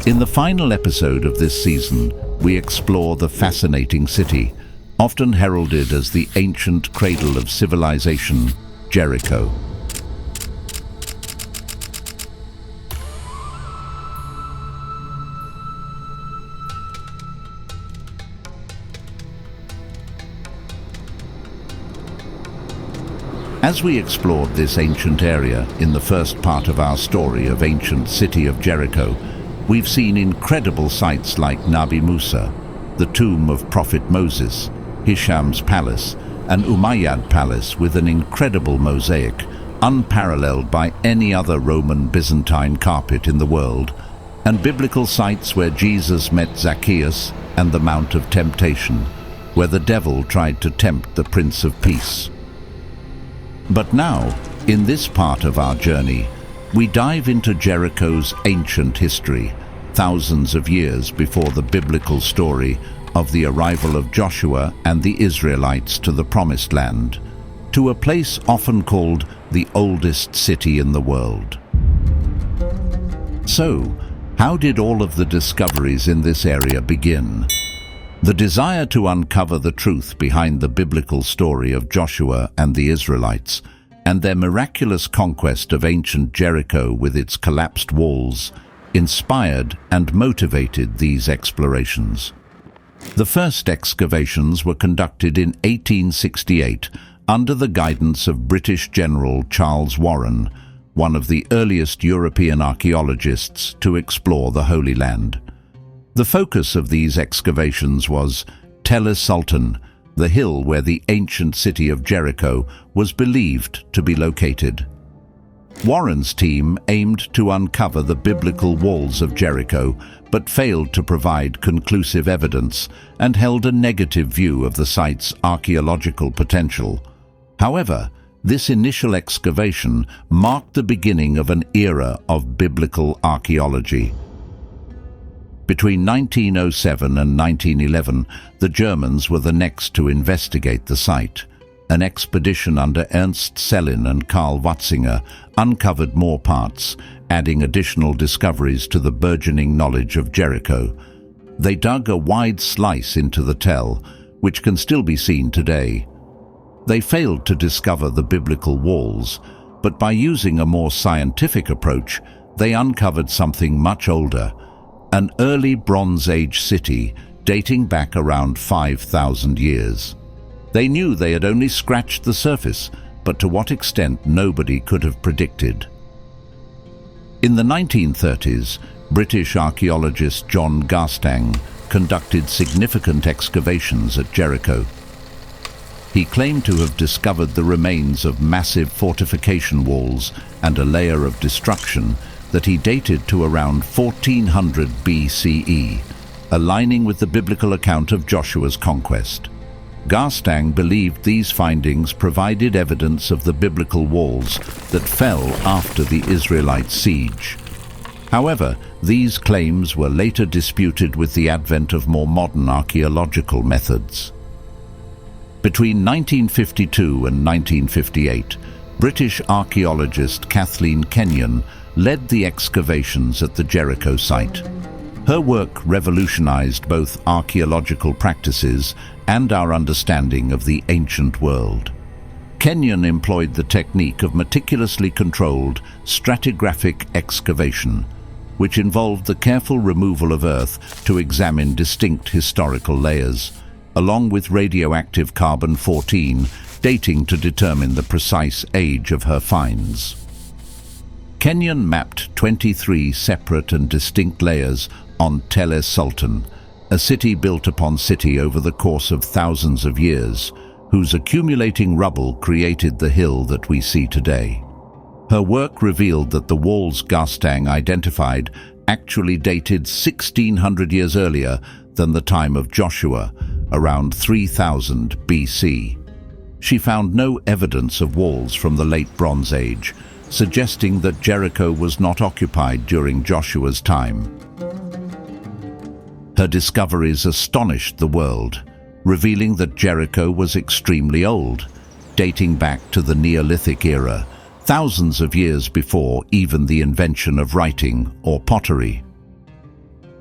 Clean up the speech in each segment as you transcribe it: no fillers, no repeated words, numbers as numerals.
In the final episode of this season, we explore the fascinating city, often heralded as the ancient cradle of civilization, Jericho. As we explored this ancient area in the first part of our story of ancient city of Jericho, we've seen incredible sights like Nabi Musa, the tomb of Prophet Moses, Hisham's palace, and Umayyad palace with an incredible mosaic, unparalleled by any other Roman Byzantine carpet in the world, and biblical sites where Jesus met Zacchaeus and the Mount of Temptation, where the devil tried to tempt the Prince of Peace. But now, in this part of our journey, we dive into Jericho's ancient history, thousands of years before the biblical story of the arrival of Joshua and the Israelites to the Promised Land, to a place often called the oldest city in the world. So, how did all of the discoveries in this area begin? The desire to uncover the truth behind the biblical story of Joshua and the Israelites, and their miraculous conquest of ancient Jericho with its collapsed walls, inspired and motivated these explorations. The first excavations were conducted in 1868 under the guidance of British General Charles Warren, one of the earliest European archaeologists to explore the Holy Land. The focus of these excavations was es-Sultan, the hill where the ancient city of Jericho was believed to be located. Warren's team aimed to uncover the biblical walls of Jericho, but failed to provide conclusive evidence and held a negative view of the site's archaeological potential. However, this initial excavation marked the beginning of an era of biblical archaeology. Between 1907 and 1911, the Germans were the next to investigate the site. An expedition under Ernst, Sellin and Watzinger uncovered more parts, adding additional discoveries to the burgeoning knowledge of Jericho. They dug a wide slice into the tell, which can still be seen today. They failed to discover the biblical walls, but by using a more scientific approach, they uncovered something much older, an early Bronze Age city dating back around 5,000 years. They knew they had only scratched the surface, but to what extent nobody could have predicted. In the 1930s, British archaeologist John Garstang conducted significant excavations at Jericho. He claimed to have discovered the remains of massive fortification walls and a layer of destruction that he dated to around 1400 BCE, aligning with the biblical account of Joshua's conquest. Garstang believed these findings provided evidence of the biblical walls that fell after the Israelite siege. However, these claims were later disputed with the advent of more modern archaeological methods. Between 1952 and 1958, British archaeologist Kathleen Kenyon led the excavations at the Jericho site. Her work revolutionized both archaeological practices and our understanding of the ancient world. Kenyon employed the technique of meticulously controlled stratigraphic excavation, which involved the careful removal of earth to examine distinct historical layers, along with radioactive carbon-14 dating to determine the precise age of her finds. Kenyon mapped 23 separate and distinct layers on es-Sultan, a city built upon city over the course of thousands of years, whose accumulating rubble created the hill that we see today. Her work revealed that the walls Garstang identified actually dated 1,600 years earlier than the time of Joshua, around 3000 BC. She found no evidence of walls from the late Bronze Age, suggesting that Jericho was not occupied during Joshua's time. Her discoveries astonished the world, revealing that Jericho was extremely old, dating back to the Neolithic era, thousands of years before even the invention of writing or pottery.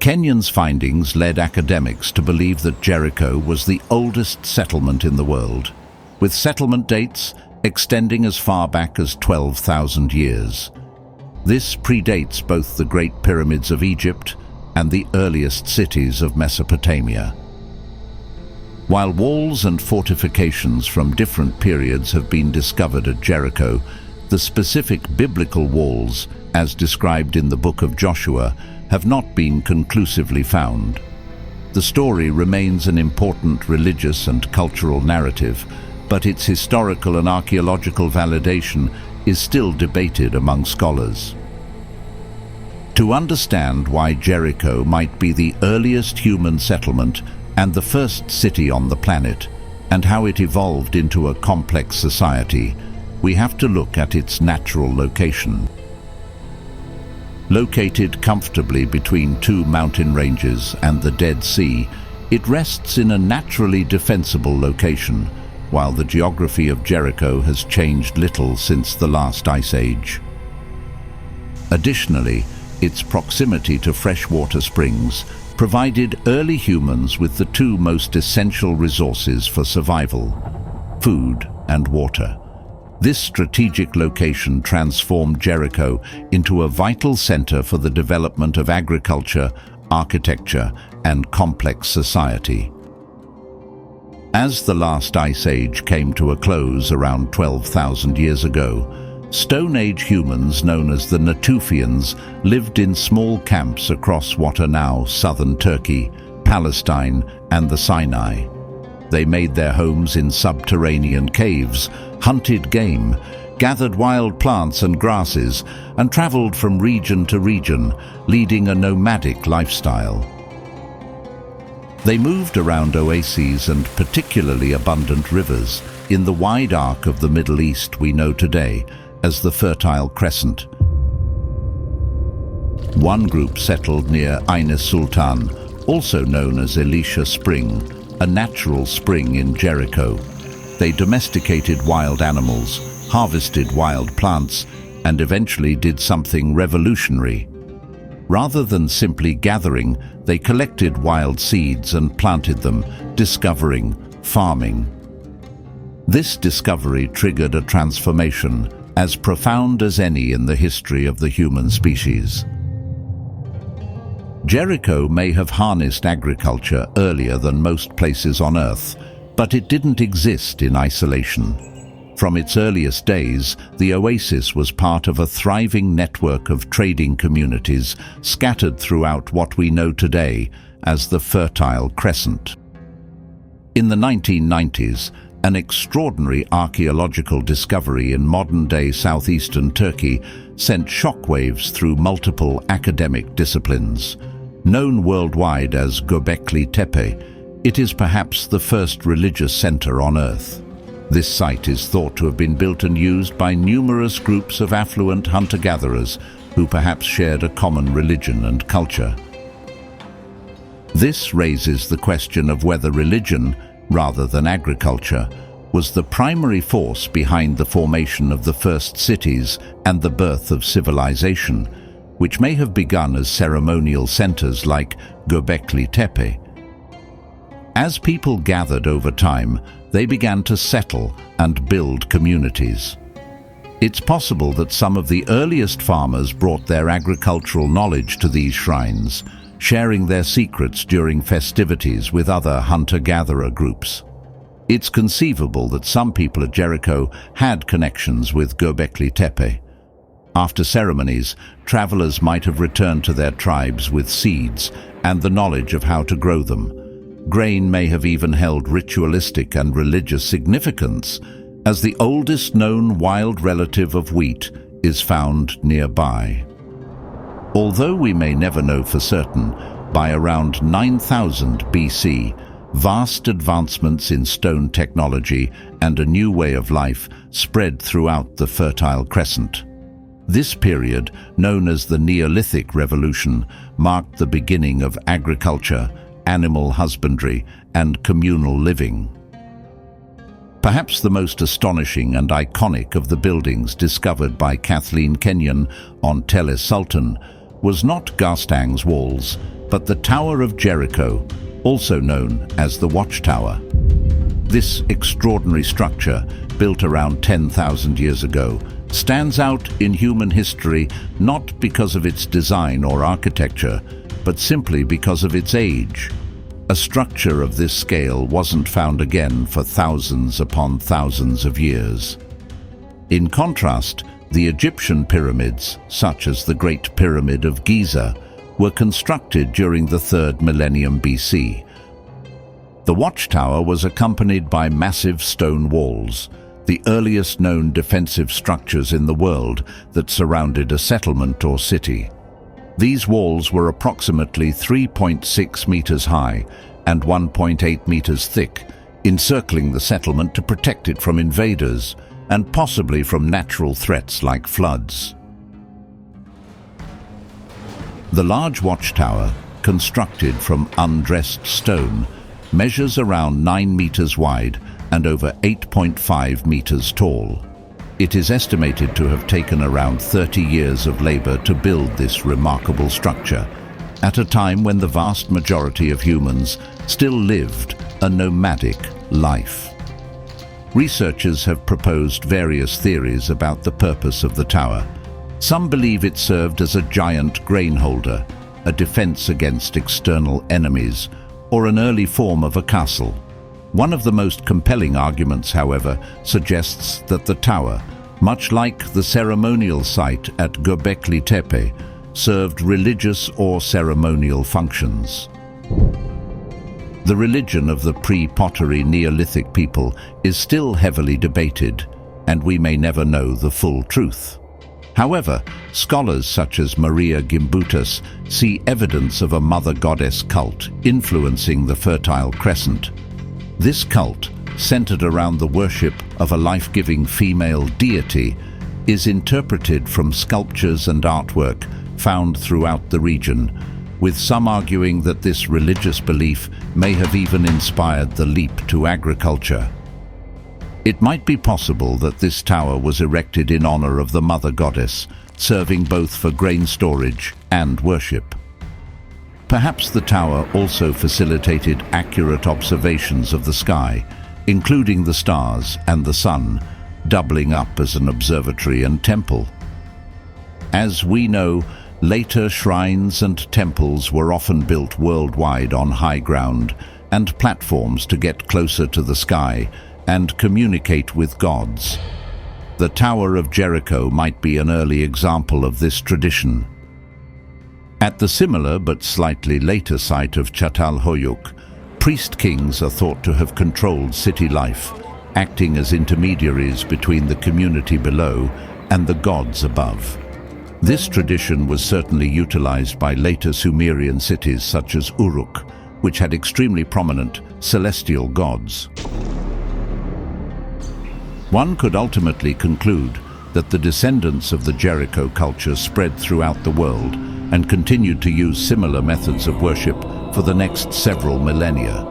Kenyon's findings led academics to believe that Jericho was the oldest settlement in the world, with settlement dates extending as far back as 12,000 years. This predates both the Great Pyramids of Egypt and the earliest cities of Mesopotamia. While walls and fortifications from different periods have been discovered at Jericho, the specific biblical walls, as described in the Book of Joshua, have not been conclusively found. The story remains an important religious and cultural narrative, but its historical and archaeological validation is still debated among scholars. To understand why Jericho might be the earliest human settlement and the first city on the planet, and how it evolved into a complex society, we have to look at its natural location. Located comfortably between two mountain ranges and the Dead Sea, it rests in a naturally defensible location, while the geography of Jericho has changed little since the last ice age. Additionally, its proximity to freshwater springs provided early humans with the two most essential resources for survival: food and water. This strategic location transformed Jericho into a vital center for the development of agriculture, architecture, and complex society. As the last ice age came to a close around 12,000 years ago, Stone Age humans known as the Natufians lived in small camps across what are now southern Turkey, Palestine, and the Sinai. They made their homes in subterranean caves, hunted game, gathered wild plants and grasses, and traveled from region to region, leading a nomadic lifestyle. They moved around oases and particularly abundant rivers in the wide arc of the Middle East we know today as the Fertile Crescent. One group settled near es-Sultan, also known as Elisha Spring, a natural spring in Jericho. They domesticated wild animals, harvested wild plants, and eventually did something revolutionary. Rather than simply gathering, they collected wild seeds and planted them, discovering farming. This discovery triggered a transformation as profound as any in the history of the human species. Jericho may have harnessed agriculture earlier than most places on Earth, but it didn't exist in isolation. From its earliest days, the oasis was part of a thriving network of trading communities scattered throughout what we know today as the Fertile Crescent. In the 1990s, an extraordinary archaeological discovery in modern-day southeastern Turkey sent shockwaves through multiple academic disciplines. Known worldwide as Göbekli Tepe, it is perhaps the first religious center on Earth. This site is thought to have been built and used by numerous groups of affluent hunter-gatherers who perhaps shared a common religion and culture. This raises the question of whether religion, rather than agriculture, was the primary force behind the formation of the first cities and the birth of civilization, which may have begun as ceremonial centers like Göbekli Tepe. As people gathered over time, they began to settle and build communities. It's possible that some of the earliest farmers brought their agricultural knowledge to these shrines, sharing their secrets during festivities with other hunter-gatherer groups. It's conceivable that some people at Jericho had connections with Göbekli Tepe. After ceremonies, travelers might have returned to their tribes with seeds and the knowledge of how to grow them. Grain may have even held ritualistic and religious significance, as the oldest known wild relative of wheat is found nearby. Although we may never know for certain, by around 9000 BC, vast advancements in stone technology and a new way of life spread throughout the Fertile Crescent. This period, known as the Neolithic Revolution, marked the beginning of agriculture, animal husbandry, and communal living. Perhaps the most astonishing and iconic of the buildings discovered by Kathleen Kenyon on es-Sultan was not Garstang's walls, but the Tower of Jericho, also known as the Watchtower. This extraordinary structure, built around 10,000 years ago, stands out in human history not because of its design or architecture, but simply because of its age. A structure of this scale wasn't found again for thousands upon thousands of years. In contrast, the Egyptian pyramids, such as the Great Pyramid of Giza, were constructed during the 3rd millennium BC. The Watchtower was accompanied by massive stone walls, the earliest known defensive structures in the world that surrounded a settlement or city. These walls were approximately 3.6 meters high and 1.8 meters thick, encircling the settlement to protect it from invaders and possibly from natural threats like floods. The large watchtower, constructed from undressed stone, measures around 9 meters wide and over 8.5 meters tall. It is estimated to have taken around 30 years of labor to build this remarkable structure, at a time when the vast majority of humans still lived a nomadic life. Researchers have proposed various theories about the purpose of the tower. Some believe it served as a giant grain holder, a defense against external enemies, or an early form of a castle. One of the most compelling arguments, however, suggests that the tower, much like the ceremonial site at Göbekli Tepe, served religious or ceremonial functions. The religion of the pre-pottery Neolithic people is still heavily debated, and we may never know the full truth. However, scholars such as Maria Gimbutas see evidence of a mother goddess cult influencing the Fertile Crescent. This cult, centered around the worship of a life-giving female deity, is interpreted from sculptures and artwork found throughout the region, with some arguing that this religious belief may have even inspired the leap to agriculture. It might be possible that this tower was erected in honor of the mother goddess, serving both for grain storage and worship. Perhaps the tower also facilitated accurate observations of the sky, including the stars and the sun, doubling up as an observatory and temple. As we know, later shrines and temples were often built worldwide on high ground and platforms to get closer to the sky and communicate with gods. The Tower of Jericho might be an early example of this tradition. At the similar but slightly later site of Çatalhöyük, priest-kings are thought to have controlled city life, acting as intermediaries between the community below and the gods above. This tradition was certainly utilized by later Sumerian cities such as Uruk, which had extremely prominent celestial gods. One could ultimately conclude that the descendants of the Jericho culture spread throughout the world and continued to use similar methods of worship for the next several millennia.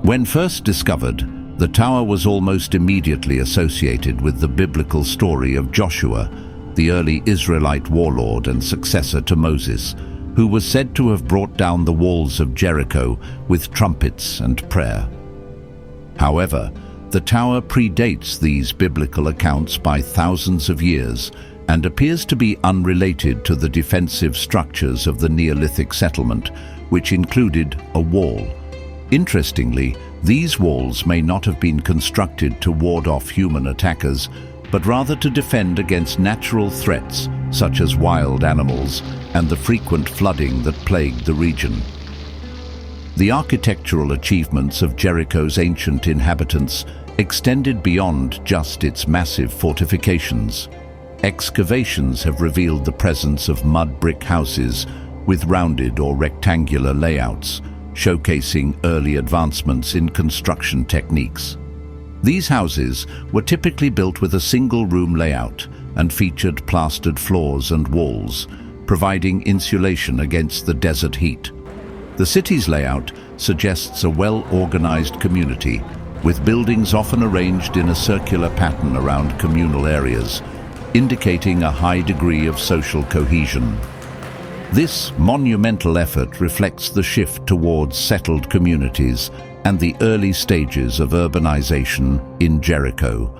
When first discovered, the tower was almost immediately associated with the biblical story of Joshua, the early Israelite warlord and successor to Moses, who was said to have brought down the walls of Jericho with trumpets and prayer. However, the tower predates these biblical accounts by thousands of years and appears to be unrelated to the defensive structures of the Neolithic settlement, which included a wall. Interestingly, these walls may not have been constructed to ward off human attackers, but rather to defend against natural threats such as wild animals and the frequent flooding that plagued the region. The architectural achievements of Jericho's ancient inhabitants extended beyond just its massive fortifications. Excavations have revealed the presence of mud brick houses with rounded or rectangular layouts, showcasing early advancements in construction techniques. These houses were typically built with a single-room layout and featured plastered floors and walls, providing insulation against the desert heat. The city's layout suggests a well-organized community, with buildings often arranged in a circular pattern around communal areas, indicating a high degree of social cohesion. This monumental effort reflects the shift towards settled communities and the early stages of urbanization in Jericho.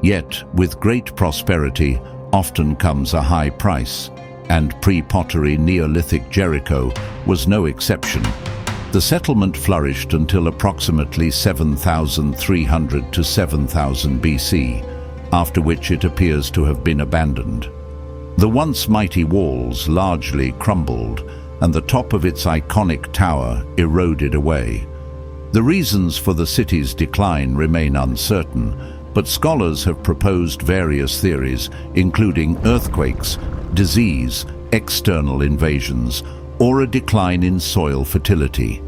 Yet, with great prosperity often comes a high price, and pre-pottery Neolithic Jericho was no exception. The settlement flourished until approximately 7,300 to 7,000 BC, after which it appears to have been abandoned. The once mighty walls largely crumbled, and the top of its iconic tower eroded away. The reasons for the city's decline remain uncertain, but scholars have proposed various theories, including earthquakes, disease, external invasions, or a decline in soil fertility.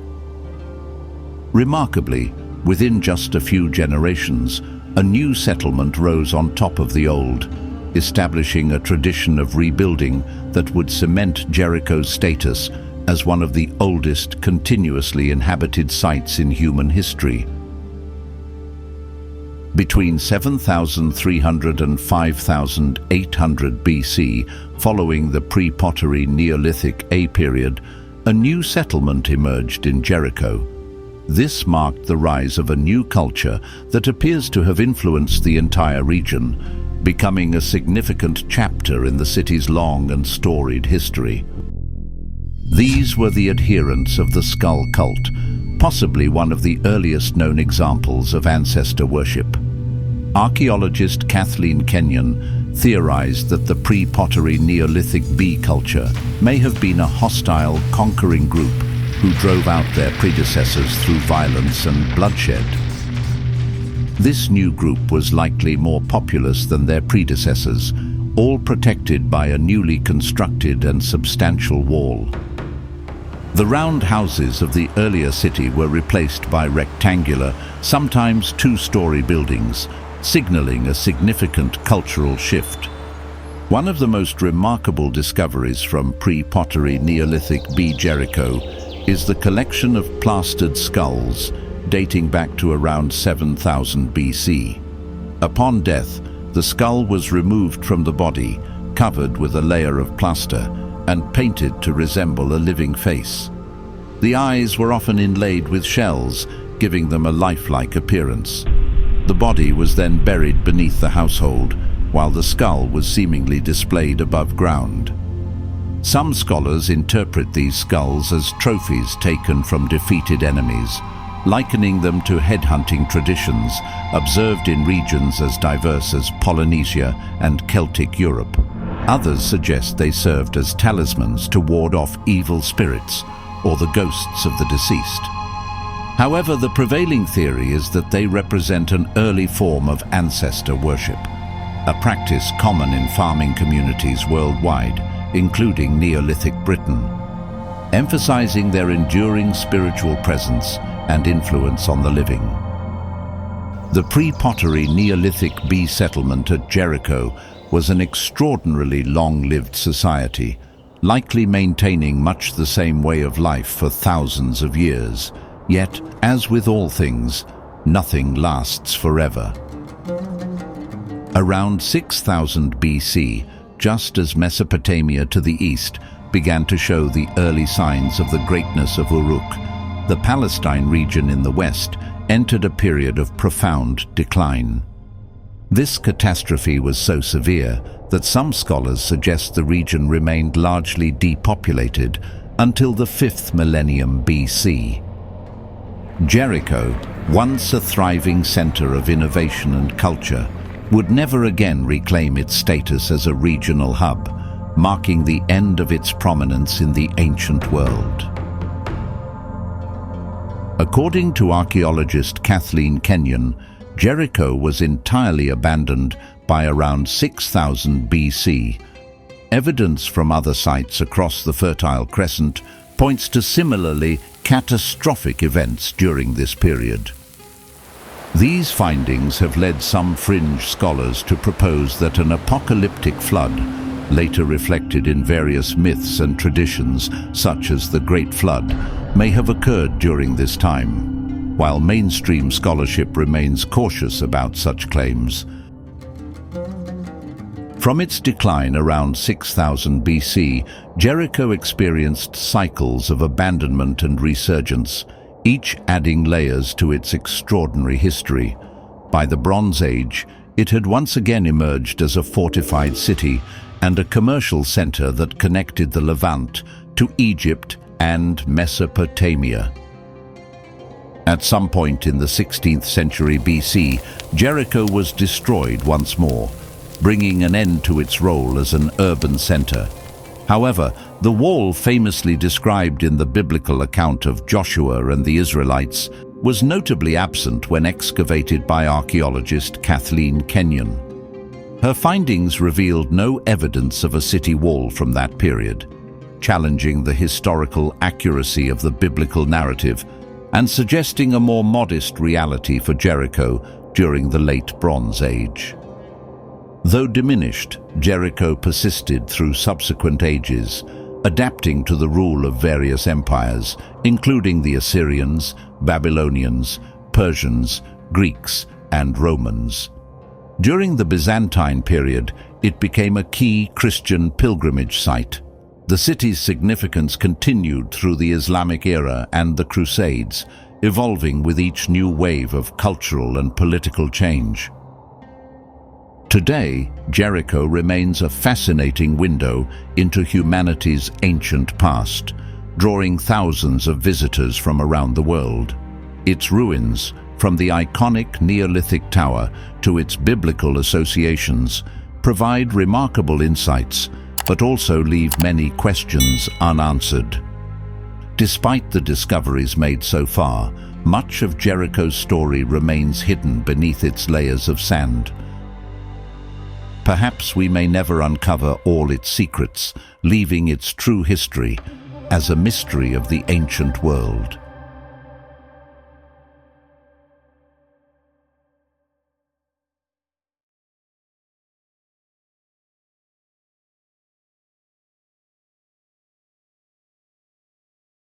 Remarkably, within just a few generations, a new settlement rose on top of the old, establishing a tradition of rebuilding that would cement Jericho's status as one of the oldest continuously inhabited sites in human history. Between 7,300 and 5,800 BC, following the pre-pottery Neolithic A period, a new settlement emerged in Jericho. This marked the rise of a new culture that appears to have influenced the entire region, becoming a significant chapter in the city's long and storied history. These were the adherents of the skull cult, possibly one of the earliest known examples of ancestor worship. Archaeologist Kathleen Kenyon theorized that the pre-pottery Neolithic B culture may have been a hostile, conquering group who drove out their predecessors through violence and bloodshed. This new group was likely more populous than their predecessors, all protected by a newly constructed and substantial wall. The round houses of the earlier city were replaced by rectangular, sometimes two-story buildings, signaling a significant cultural shift. One of the most remarkable discoveries from pre-pottery Neolithic B Jericho is the collection of plastered skulls dating back to around 7,000 BC. Upon death, the skull was removed from the body, covered with a layer of plaster, and painted to resemble a living face. The eyes were often inlaid with shells, giving them a lifelike appearance. The body was then buried beneath the household, while the skull was seemingly displayed above ground. Some scholars interpret these skulls as trophies taken from defeated enemies, likening them to headhunting traditions observed in regions as diverse as Polynesia and Celtic Europe. Others suggest they served as talismans to ward off evil spirits or the ghosts of the deceased. However, the prevailing theory is that they represent an early form of ancestor worship, a practice common in farming communities worldwide, including Neolithic Britain, emphasizing their enduring spiritual presence and influence on the living. The pre-pottery Neolithic B settlement at Jericho was an extraordinarily long-lived society, likely maintaining much the same way of life for thousands of years. Yet, as with all things, nothing lasts forever. Around 6,000 BC, just as Mesopotamia to the east began to show the early signs of the greatness of Uruk, the Palestine region in the west entered a period of profound decline. This catastrophe was so severe that some scholars suggest the region remained largely depopulated until the 5th millennium BC. Jericho, once a thriving center of innovation and culture, would never again reclaim its status as a regional hub, marking the end of its prominence in the ancient world. According to archaeologist Kathleen Kenyon, Jericho was entirely abandoned by around 6,000 BC. Evidence from other sites across the Fertile Crescent points to similarly catastrophic events during this period. These findings have led some fringe scholars to propose that an apocalyptic flood, later reflected in various myths and traditions such as the Great Flood, may have occurred during this time, while mainstream scholarship remains cautious about such claims. From its decline around 6000 BC, Jericho experienced cycles of abandonment and resurgence, each adding layers to its extraordinary history. By the Bronze Age, it had once again emerged as a fortified city and a commercial center that connected the Levant to Egypt and Mesopotamia. At some point in the 16th century BC, Jericho was destroyed once more, bringing an end to its role as an urban center. However, the wall famously described in the biblical account of Joshua and the Israelites was notably absent when excavated by archaeologist Kathleen Kenyon. Her findings revealed no evidence of a city wall from that period, challenging the historical accuracy of the biblical narrative and suggesting a more modest reality for Jericho during the late Bronze Age. Though diminished, Jericho persisted through subsequent ages, adapting to the rule of various empires, including the Assyrians, Babylonians, Persians, Greeks, and Romans. During the Byzantine period, it became a key Christian pilgrimage site. The city's significance continued through the Islamic era and the Crusades, evolving with each new wave of cultural and political change. Today, Jericho remains a fascinating window into humanity's ancient past, drawing thousands of visitors from around the world. Its ruins, from the iconic Neolithic tower to its biblical associations, provide remarkable insights, but also leave many questions unanswered. Despite the discoveries made so far, much of Jericho's story remains hidden beneath its layers of sand. Perhaps we may never uncover all its secrets, leaving its true history as a mystery of the ancient world.